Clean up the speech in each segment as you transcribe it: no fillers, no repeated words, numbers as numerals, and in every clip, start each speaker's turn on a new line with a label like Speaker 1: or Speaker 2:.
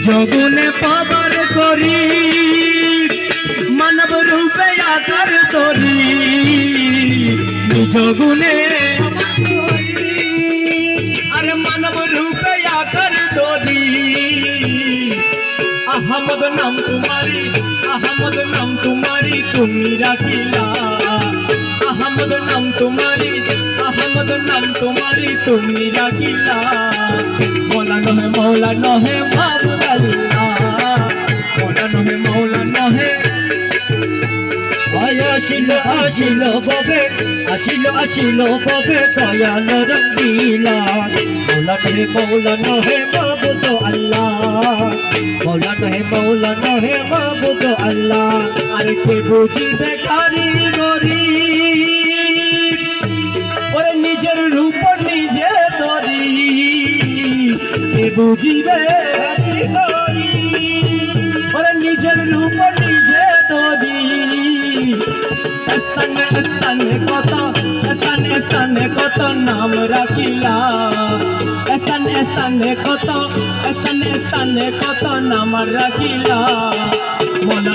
Speaker 1: নিজ গুণে পাবার করি মানব রূপে আকার তরি নিজ গুণে আরে মানব রূপে আকার তরি আহমদ নাম তোমারি আহমদ নাম তোমারি তুমি রাখিলা আহমদ নাম তোমারি আহমদ নাম তোমারি তুমি রাখিলা মৌলা নহে মাবুদ আল্লাহ মৌলা নহে আসিল আসিল ববে আসিল ববে দয়াল রঙ্গিলা মৌলা নহে মাবুদ আল্লাহ মৌলা নহে মাবুদ আল্লাহ আর কে বুঝিবে কারিগরি ওরে নিজের রূপ নিজে তরি কে বুঝিবে ওরে নিজের রূপ নিজে তরি স্থানে কত নাম রাখিলা স্থানে কত নাম রাখিলা মৌলা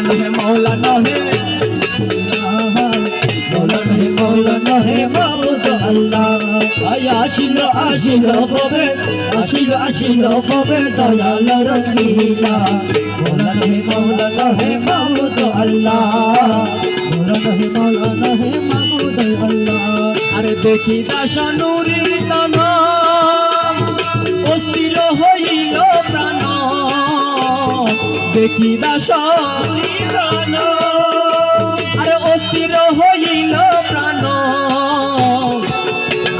Speaker 1: নহে মাবুদ আল্লাহ আসিল ববে দয়াল রঙ্গিলা মৌলা নহে মাবুদ আল্লাহ মৌলা নহে মাবুদ আল্লাহ আরে দেখি দাসানুরি তনম অস্থির হইল প্রাণ দেখি দাসানুরি প্রাণ আরে অস্থির হইল প্রাণ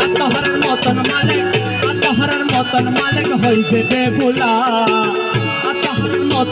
Speaker 1: আত্মহারার মতন মালিক হইছে বেহুলা আত্মহারার মতন